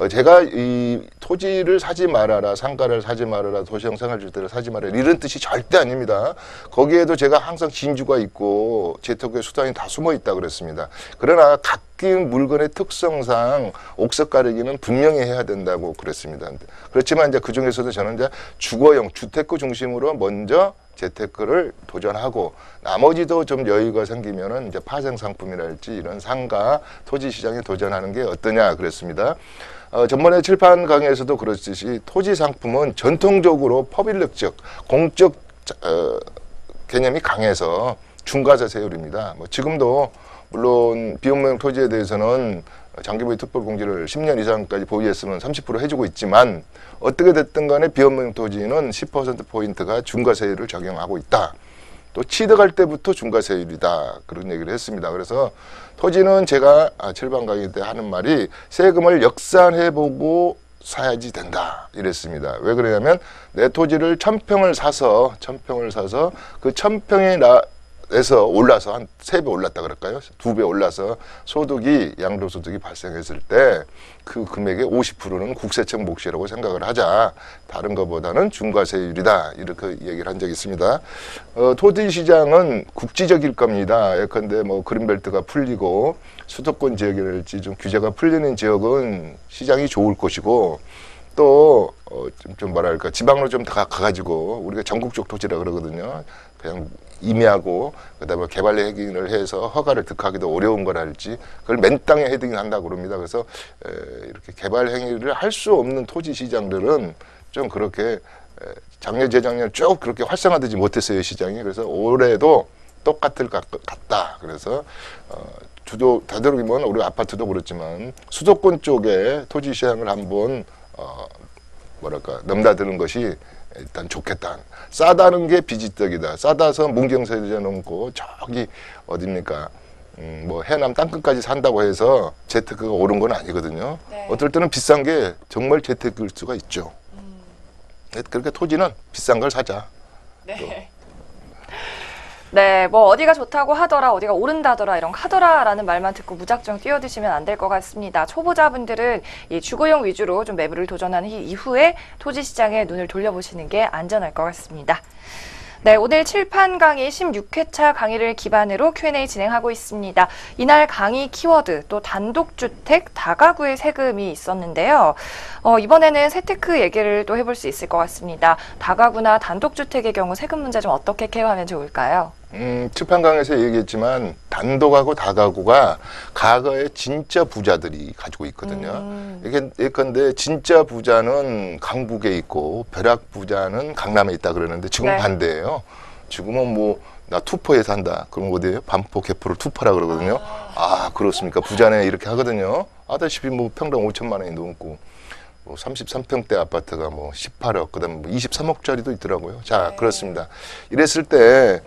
제가 이 토지를 사지 말아라 상가를 사지 말아라 도시형 생활주택을 사지 말아라 이런 뜻이 절대 아닙니다. 거기에도 제가 항상 진주가 있고 재테크의 수단이 다 숨어 있다 그랬습니다. 그러나 각기 물건의 특성상 옥석 가리기는 분명히 해야 된다고 그랬습니다. 그렇지만 이제 그 중에서도 저는 이제 주거용 주택구 중심으로 먼저 재테크를 도전하고 나머지도 좀 여유가 생기면은 이제 파생 상품이랄지 이런 상가 토지 시장에 도전하는 게 어떠냐 그랬습니다. 전번에 칠판 강의에서도 그렇듯이 토지 상품은 전통적으로 퍼빌릭적 공적 개념이 강해서 중과세 세율입니다. 뭐 지금도 물론 비용명 토지에 대해서는 장기보유 특별공제를 10년 이상까지 보유했으면 30% 해주고 있지만 어떻게 됐든 간에 비업용 토지는 10%포인트가 중과세율을 적용하고 있다. 또 취득할 때부터 중과세율이다. 그런 얘기를 했습니다. 그래서 토지는 제가 7반 강의 때 하는 말이 세금을 역산해보고 사야지 된다. 이랬습니다. 왜 그러냐면 내 토지를 1000평을 사서 그 1000평에 에서 올라서 한 3배 올랐다 그럴까요? 2배 올라서 소득이 양도소득이 발생했을 때 그 금액의 50%는 국세청 몫이라고 생각을 하자. 다른 것보다는 중과세율이다. 이렇게 얘기를 한 적이 있습니다. 토지 시장은 국지적일 겁니다. 예컨대 뭐 그린벨트가 풀리고 수도권 지역이랄지 좀 규제가 풀리는 지역은 시장이 좋을 것이고 또 좀 뭐랄까 지방으로 좀 가가지고 우리가 전국적 토지라 그러거든요. 그냥 임야고 그다음에 개발 헤딩을 해서 허가를 득하기도 어려운 거랄지 그걸 맨 땅에 헤딩을 한다고 그럽니다. 그래서 이렇게 개발 행위를 할 수 없는 토지 시장들은 좀 그렇게 작년 재작년 쭉 그렇게 활성화되지 못했어요 시장이. 그래서 올해도 똑같을 것 같다. 그래서 되도록이면 우리 아파트도 그렇지만 수도권 쪽에 토지 시장을 한번 뭐랄까 넘나드는 것이 일단 좋겠다. 싸다는 게 비지떡이다. 싸다서 문경세제 넘고 저기 어딥니까? 뭐 해남 땅끝까지 산다고 해서 재테크가 오른 건 아니거든요. 네. 어떨 때는 비싼 게 정말 재테크일 수가 있죠. 그러니까 토지는 비싼 걸 사자. 네. 네, 뭐 어디가 좋다고 하더라, 어디가 오른다더라, 이런 하더라라는 말만 듣고 무작정 뛰어드시면 안 될 것 같습니다. 초보자분들은 이 주거용 위주로 좀 매물을 도전하는 이후에 토지 시장에 눈을 돌려보시는 게 안전할 것 같습니다. 네, 오늘 칠판 강의 16회차 강의를 기반으로 Q&A 진행하고 있습니다. 이날 강의 키워드 또 단독주택 다가구의 세금이 있었는데요. 이번에는 세테크 얘기를 또 해볼 수 있을 것 같습니다. 다가구나 단독주택의 경우 세금 문제 좀 어떻게 케어하면 좋을까요? 칠판 강에서 얘기했지만 단독하고 다가구가 과거에 진짜 부자들이 가지고 있거든요. 이게 예컨대 진짜 부자는 강북에 있고 벼락 부자는 강남에 있다 그러는데 지금 네. 반대예요. 지금은 뭐 나 투포에 산다. 그럼 어디예요? 반포, 개포를 투포라 그러거든요. 아 그렇습니까? 부자네 이렇게 하거든요. 아다시피 뭐 평당 5천만 원이 넘고 뭐 33평대 아파트가 뭐 18억 그다음에 뭐 23억짜리도 있더라고요. 자 네. 그렇습니다. 이랬을 때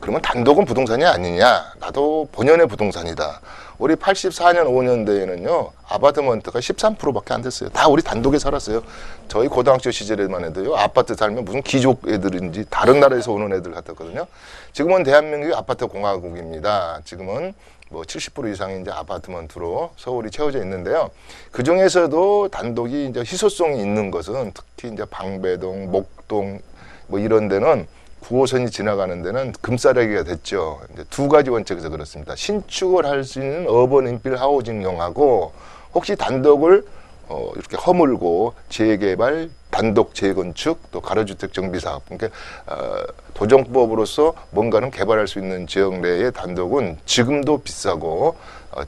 그러면 단독은 부동산이 아니냐? 나도 본연의 부동산이다. 우리 84년 5년대에는요 아파트먼트가 13%밖에 안 됐어요. 다 우리 단독에 살았어요. 저희 고등학교 시절에만 해도요 아파트 살면 무슨 귀족 애들인지 다른 나라에서 오는 애들 같았거든요. 지금은 대한민국이 아파트 공화국입니다. 지금은 뭐 70% 이상이 이제 아파트먼트로 서울이 채워져 있는데요. 그 중에서도 단독이 이제 희소성이 있는 것은 특히 이제 방배동, 목동 뭐 이런 데는 9호선이 지나가는 데는 금싸라기가 됐죠. 이제 두 가지 원칙에서 그렇습니다. 신축을 할 수 있는 어번 인필 하우징용하고 혹시 단독을 이렇게 허물고 재개발, 단독 재건축, 또 가로주택 정비사업. 그러니까 도정법으로서 뭔가는 개발할 수 있는 지역 내의 단독은 지금도 비싸고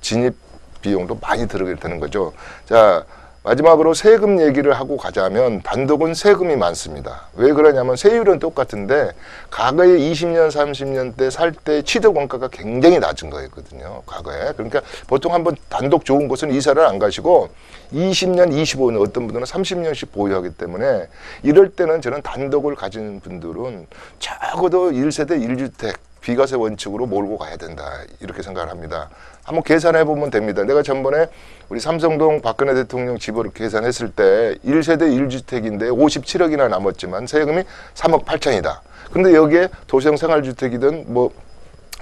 진입 비용도 많이 들어가게 되는 거죠. 자. 마지막으로 세금 얘기를 하고 가자면 단독은 세금이 많습니다. 왜 그러냐면 세율은 똑같은데 과거에 20년, 30년 때 살 때 취득 원가가 굉장히 낮은 거였거든요. 과거에. 그러니까 보통 한번 단독 좋은 곳은 이사를 안 가시고 20년, 25년 어떤 분들은 30년씩 보유하기 때문에 이럴 때는 저는 단독을 가진 분들은 적어도 1세대 1주택 비과세 원칙으로 몰고 가야 된다. 이렇게 생각을 합니다. 한번 계산해 보면 됩니다. 내가 전번에 우리 삼성동 박근혜 대통령 집을 계산했을 때 1세대 1주택인데 57억이나 남았지만 세금이 3억 8천이다. 근데 여기에 도시형 생활주택이든 뭐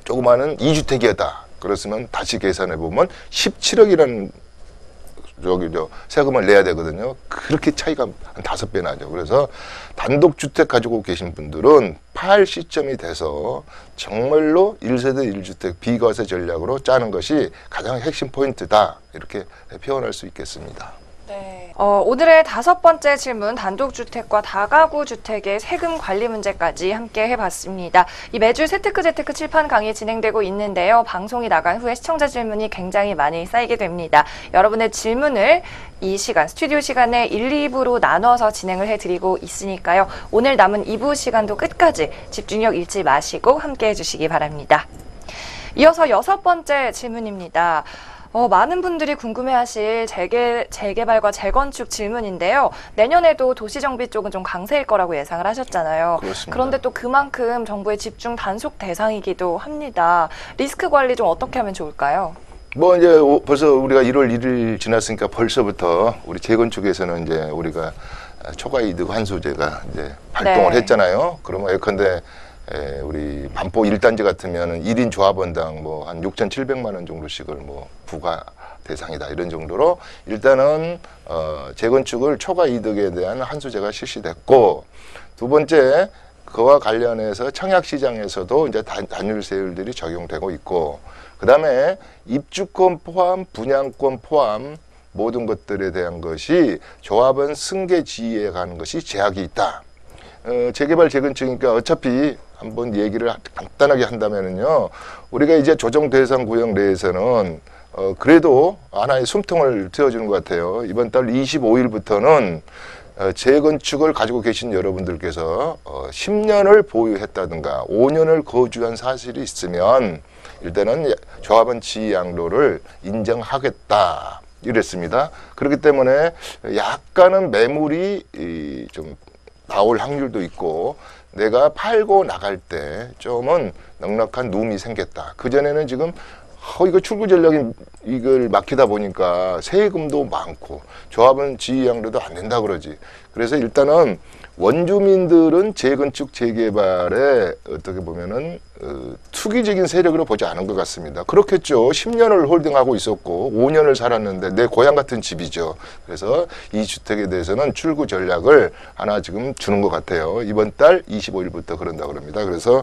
조그마한 2주택이었다. 그렇으면 다시 계산해 보면 17억이라는 세금을 내야 되거든요. 그렇게 차이가 한 5배 나죠. 그래서 단독주택 가지고 계신 분들은 팔 시점이 돼서 정말로 1세대 1주택 비과세 전략으로 짜는 것이 가장 핵심 포인트다. 이렇게 표현할 수 있겠습니다. 네. 오늘의 5번째 질문, 단독주택과 다가구 주택의 세금 관리 문제까지 함께 해봤습니다. 이 매주 세테크 재테크 칠판 강의 진행되고 있는데요. 방송이 나간 후에 시청자 질문이 굉장히 많이 쌓이게 됩니다. 여러분의 질문을 이 시간, 스튜디오 시간에 1, 2부로 나눠서 진행을 해드리고 있으니까요. 오늘 남은 2부 시간도 끝까지 집중력 잃지 마시고 함께 해주시기 바랍니다. 이어서 6번째 질문입니다. 많은 분들이 궁금해하실 재개발과 재건축 질문인데요. 내년에도 도시정비 쪽은 좀 강세일 거라고 예상을 하셨잖아요. 그렇습니다. 그런데 또 그만큼 정부의 집중 단속 대상이기도 합니다. 리스크 관리 좀 어떻게 하면 좋을까요? 뭐 이제 벌써 우리가 1월 1일 지났으니까 벌써부터 우리 재건축에서는 이제 우리가 초과이득 환수제가 이제 발동을 네. 했잖아요. 그러면 예컨대 우리 반포 1단지 같으면 1인 조합원당 뭐 한 6,700만 원 정도씩을 뭐 부과 대상이다 이런 정도로 일단은 재건축을 초과 이득에 대한 한수제가 실시됐고, 두 번째 그와 관련해서 청약시장에서도 이제 단율세율들이 적용되고 있고, 그 다음에 입주권 포함 분양권 포함 모든 것들에 대한 것이 조합원 승계 지위에 가는 것이 제약이 있다. 재개발 재건축이니까 어차피 한번 얘기를 간단하게 한다면은요, 우리가 이제 조정 대상 구역 내에서는 그래도 하나의 숨통을 트여주는 것 같아요. 이번 달 25일부터는 재건축을 가지고 계신 여러분들께서 10년을 보유했다든가 5년을 거주한 사실이 있으면 일단은 조합원 지위 양도를 인정하겠다 이랬습니다. 그렇기 때문에 약간은 매물이 좀 나올 확률도 있고, 내가 팔고 나갈 때 좀은 넉넉한 누움이 생겼다. 그전에는 지금 이거 출구 전략이 이걸 막히다 보니까 세금도 많고 조합은 지위 양도도 안 된다 그러지. 그래서 일단은 원주민들은 재건축 재개발에 어떻게 보면은 투기적인 세력으로 보지 않은 것 같습니다. 그렇겠죠. 10년을 홀딩하고 있었고 5년을 살았는데 내 고향 같은 집이죠. 그래서 이 주택에 대해서는 출구 전략을 하나 지금 주는 것 같아요. 이번 달 25일부터 그런다 그럽니다. 그래서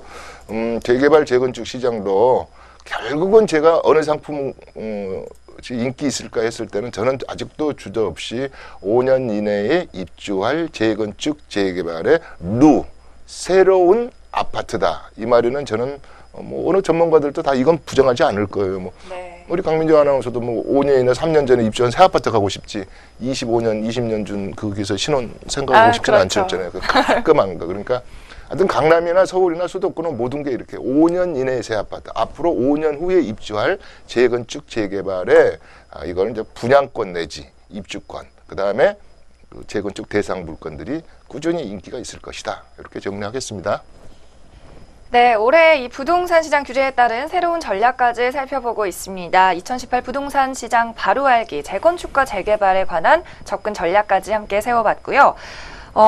재개발 재건축 시장도 결국은 제가 어느 상품 인기 있을까 했을 때는 저는 아직도 주저없이 5년 이내에 입주할 재건축 재개발의 새로운 아파트다. 이 말에는 저는 뭐 어느 전문가들도 다 이건 부정하지 않을 거예요. 뭐 네. 우리 우리 강민정 아나운서도 뭐 5년이나 3년 전에 입주한 새 아파트 가고 싶지 25년, 20년 준 거기서 신혼 생각하고 싶지는 그렇죠. 않잖아요. 그 깔끔한 거. 그러니까 하여튼 강남이나 서울이나 수도권은 모든 게 이렇게 5년 이내의 새 아파트, 앞으로 5년 후에 입주할 재건축 재개발에 이거는 이제 분양권 내지 입주권, 그 다음에 그 재건축 대상 물건들이 꾸준히 인기가 있을 것이다. 이렇게 정리하겠습니다. 네, 올해 이 부동산 시장 규제에 따른 새로운 전략까지 살펴보고 있습니다. 2018 부동산 시장 바로 알기, 재건축과 재개발에 관한 접근 전략까지 함께 세워봤고요.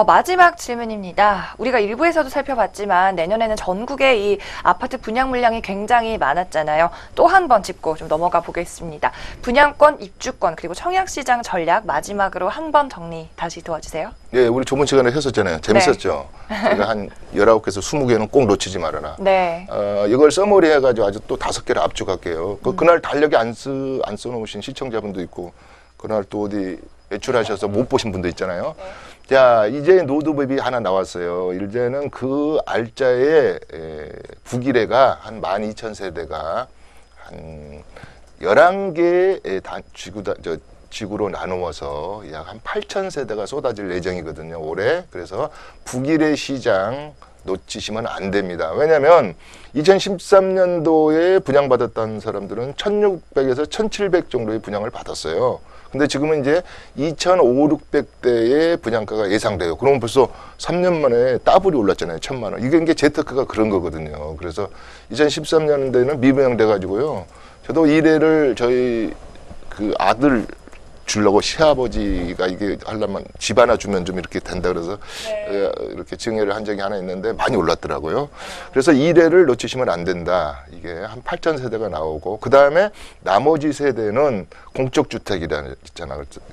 마지막 질문입니다. 우리가 일부에서도 살펴봤지만 내년에는 전국에 이 아파트 분양 물량이 굉장히 많았잖아요. 또 한 번 짚고 좀 넘어가 보겠습니다. 분양권, 입주권, 그리고 청약시장 전략 마지막으로 한 번 정리 다시 도와주세요. 예, 우리 저번 시간에 했었잖아요. 재밌었죠? 제가 한 19개에서 20개는 꼭 놓치지 말아라. 네. 이걸 서머리 해가지고 아주 또 5개를 압축할게요. 그날 달력에 안 써놓으신 시청자분도 있고, 그날 또 어디 외출하셔서 못 보신 분도 있잖아요. 네. 자, 이제 노드맵이 하나 나왔어요. 이제는 그 알짜에 부기래가 한 12,000세대가 한 11개의 지구로 나누어서 약 한 8,000세대가 쏟아질 예정이거든요, 올해. 그래서 북일의 시장 놓치시면 안 됩니다. 왜냐하면 2013년도에 분양받았던 사람들은 1,600에서 1,700 정도의 분양을 받았어요. 근데 지금은 이제 2,500~600대의 분양가가 예상돼요. 그러면 벌써 3년 만에 더블이 올랐잖아요. 1,000만 원. 이게 재테크가 그런 거거든요. 그래서 2013년대는 미분양돼 가지고요. 저도 1회를 저희 그 아들 주려고 시아버지가 이게 하려면 집 하나 주면 좀 이렇게 된다 그래서 네. 이렇게 증여를 한 적이 하나 있는데 많이 올랐더라고요. 그래서 1회를 놓치시면 안 된다. 이게 한 8,000세대가 나오고, 그 다음에 나머지 세대는 공적주택이라는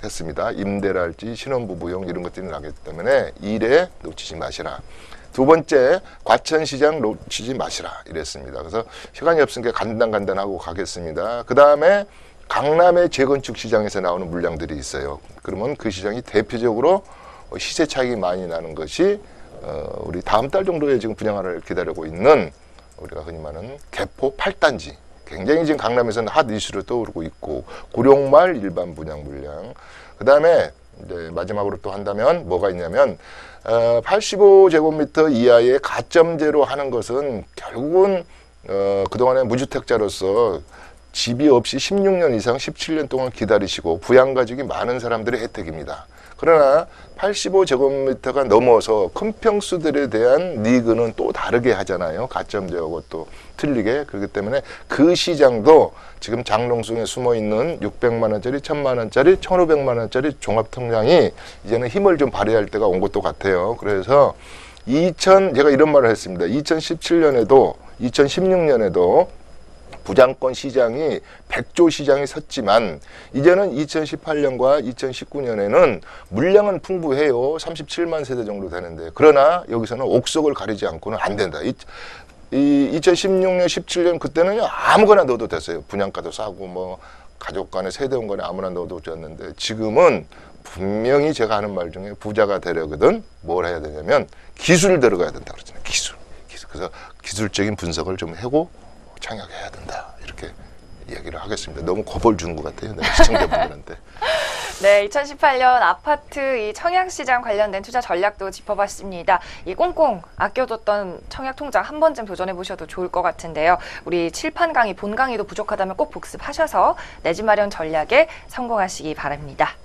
했습니다. 임대랄지 신혼부부용 이런 것들이 나기 때문에 1회 놓치지 마시라. 두 번째, 과천시장 놓치지 마시라 이랬습니다. 그래서 시간이 없으니까 간단하고 가겠습니다. 그 다음에 강남의 재건축 시장에서 나오는 물량들이 있어요. 그러면 그 시장이 대표적으로 시세 차익이 많이 나는 것이 우리 다음 달 정도에 지금 분양을 기다리고 있는 우리가 흔히 말하는 개포 8단지. 굉장히 지금 강남에서는 핫 이슈로 떠오르고 있고, 고령마을 일반 분양 물량. 그 다음에 이제 마지막으로 또 한다면 뭐가 있냐면 85제곱미터 이하의 가점제로 하는 것은 결국은 그동안에 무주택자로서 집이 없이 16년 이상 17년 동안 기다리시고 부양가족이 많은 사람들의 혜택입니다. 그러나 85제곱미터가 넘어서 큰 평수들에 대한 리그는 또 다르게 하잖아요. 가점제하고 또 틀리게. 그렇기 때문에 그 시장도 지금 장롱송에 숨어있는 600만 원짜리, 1000만 원짜리, 1500만 원짜리 종합통장이 이제는 힘을 좀 발휘할 때가 온 것도 같아요. 그래서 제가 이런 말을 했습니다. 2017년에도 2016년에도 부장권 시장이 100조 시장이 섰지만 이제는 2018년과 2019년에는 물량은 풍부해요. 37만 세대 정도 되는데 그러나 여기서는 옥석을 가리지 않고는 안 된다. 2016년, 17년 그때는 아무거나 넣어도 됐어요. 분양가도 싸고 뭐 가족 간에 세대원 간에 아무나 넣어도 됐는데 지금은 분명히 제가 하는 말 중에 부자가 되려거든 뭘 해야 되냐면 기술을 들어가야 된다 그러잖아요. 기술. 그래서 기술적인 분석을 좀 하고 창역해야 된다 이렇게 이야기를 하겠습니다. 너무 겁을 주는 것 같아요. 내가 시청자분들한테. 네, 2018년 아파트 이 청약시장 관련된 투자 전략도 짚어봤습니다. 이 꽁꽁 아껴뒀던 청약 통장 한 번쯤 도전해 보셔도 좋을 것 같은데요. 우리 칠판 강의, 본 강의도 부족하다면 꼭 복습하셔서 내 집 마련 전략에 성공하시기 바랍니다.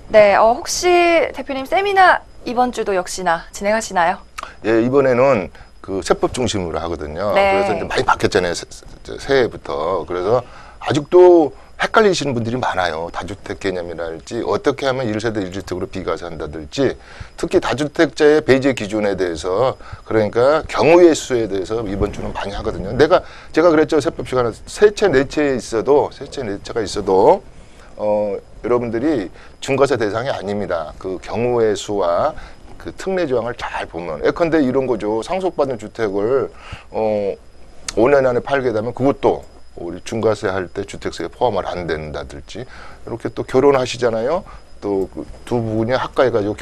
네, 혹시 대표님 세미나 이번 주도 역시나 진행하시나요? 예, 이번에는 그 세법 중심으로 하거든요. 네. 그래서 이제 많이 바뀌었잖아요. 새해부터. 그래서 아직도 헷갈리시는 분들이 많아요. 다주택 개념이랄지 어떻게 하면 1세대 1주택으로 비과세 한다든지 특히 다주택자의 배제 기준에 대해서 그러니까 경우의 수에 대해서 이번 주는 많이 하거든요. 제가 그랬죠. 세법 시간에 세 채 네 채가 있어도 여러분들이 중과세 대상이 아닙니다. 그 경우의 수와 그 특례 조항을 잘 보면 예컨대 이런 거죠. 상속받은 주택을 5년 안에 팔게 되면 그것도 우리 중과세 할 때 주택세에 포함을 안 된다든지 이렇게 또 결혼하시잖아요. 또 두 분이 합가해가지고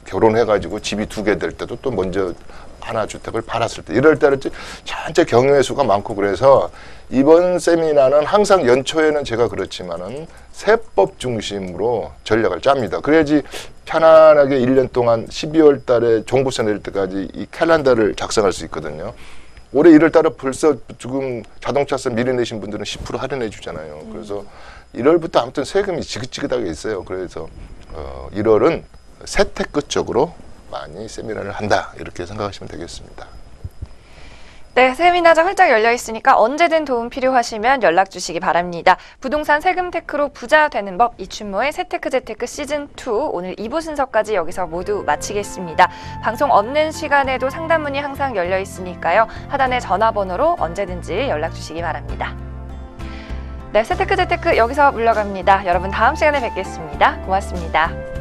결혼해가지고 집이 2개 될 때도 또 먼저 하나 주택을 팔았을 때 이럴 때는 전체 경우의 수가 많고 그래서 이번 세미나는 항상 연초에는 제가 그렇지만은 세법 중심으로 전략을 짭니다. 그래야지 편안하게 1년 동안 12월 달에 종부세 낼 때까지 이 캘린더를 작성할 수 있거든요. 올해 1월 달에 벌써 지금 자동차세 미리 내신 분들은 10% 할인해 주잖아요. 그래서 1월부터 아무튼 세금이 지긋지긋하게 있어요. 그래서 1월은 세테크 쪽으로 많이 세미나를 한다 이렇게 생각하시면 되겠습니다. 네, 세미나장 활짝 열려 있으니까 언제든 도움 필요하시면 연락 주시기 바랍니다. 부동산 세금 테크로 부자 되는 법 이춘모의 세테크 재테크 시즌2 오늘 2부 순서까지 여기서 모두 마치겠습니다. 방송 없는 시간에도 상담문이 항상 열려 있으니까요. 하단의 전화번호로 언제든지 연락 주시기 바랍니다. 네, 세테크 재테크 여기서 물러갑니다. 여러분 다음 시간에 뵙겠습니다. 고맙습니다.